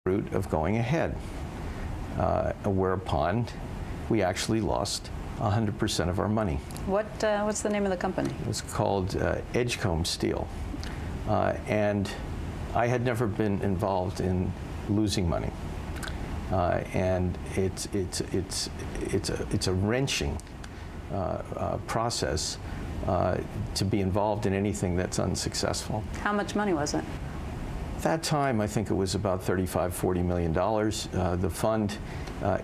route of going ahead, whereupon we actually lost 100% of our money. What's the name of the company? It was called Edgecombe Steel, and I had never been involved in losing money, and it's a wrenching process to be involved in anything that's unsuccessful. How much money was it? That time, I think it was about $35–40 million. The fund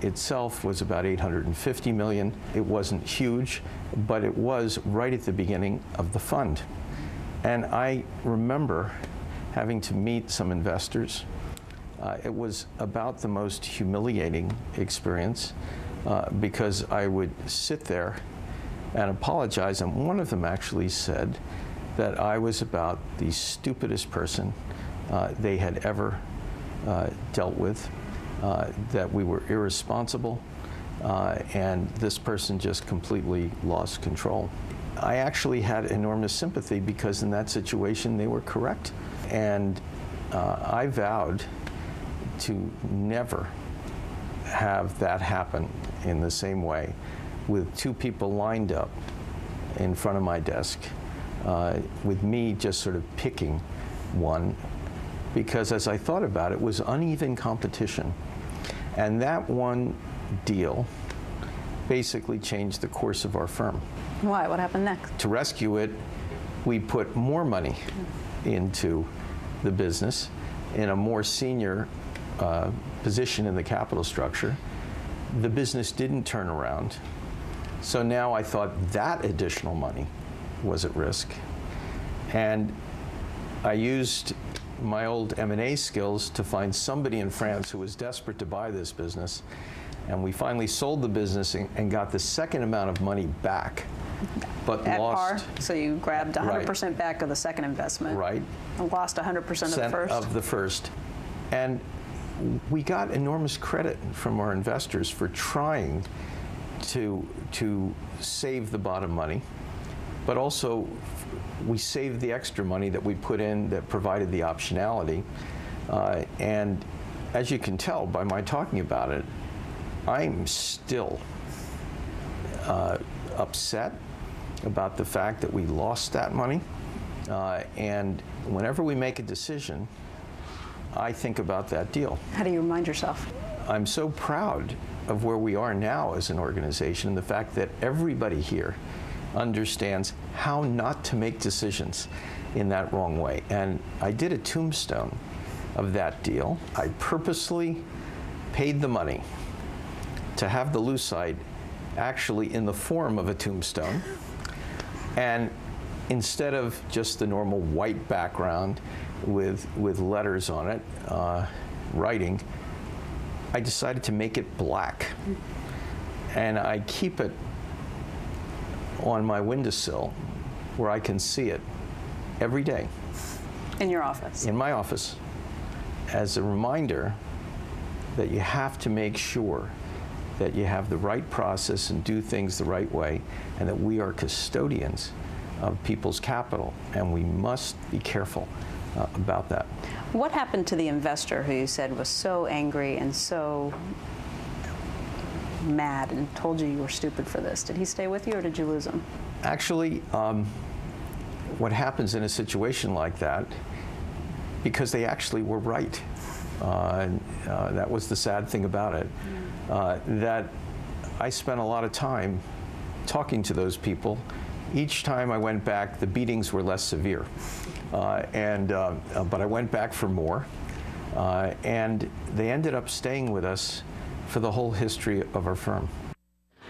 itself was about $850 million. It wasn't huge, but it was right at the beginning of the fund. And I remember having to meet some investors. It was about the most humiliating experience because I would sit there and apologize, and one of them actually said that I was about the stupidest person they had ever dealt with, that we were irresponsible, and this person just completely lost control. I actually had enormous sympathy because in that situation they were correct. And I vowed to never have that happen in the same way, with two people lined up in front of my desk, with me just sort of picking one, because as I thought about it, it was uneven competition. And that one deal basically changed the course of our firm. Why? What happened next? To rescue it, we put more money into the business in a more senior position in the capital structure. The business didn't turn around. So now I thought that additional money was at risk. And I used my old M&A skills to find somebody in France who was desperate to buy this business. And we finally sold the business and got the second amount of money back, but at lost. par? So you grabbed 100% back of the second investment. Right. And lost 100% of the first? Of the first. And we got enormous credit from our investors for trying to save the bottom money, but also we saved the extra money that we put in that provided the optionality. And as you can tell by my talking about it, I'm still upset about the fact that we lost that money. And whenever we make a decision, I think about that deal. How do you remind yourself? I'm so proud of where we are now as an organization, and the fact that everybody here understands how not to make decisions in that wrong way. And I did a tombstone of that deal. I purposely paid the money to have the lucite actually in the form of a tombstone. And instead of just the normal white background with letters on it, writing, I decided to make it black. And I keep it on my windowsill where I can see it every day. In your office? In my office, as a reminder that you have to make sure that you have the right process and do things the right way, and that we are custodians of people's capital, and we must be careful about that. What happened to the investor who you said was so angry and so mad and told you were stupid for this? Did he stay with you, or did you lose him? Actually, what happens in a situation like that, because they actually were right, that was the sad thing about it, that I spent a lot of time talking to those people. Each time I went back, the beatings were less severe, but I went back for more, and they ended up staying with us for the whole history of our firm.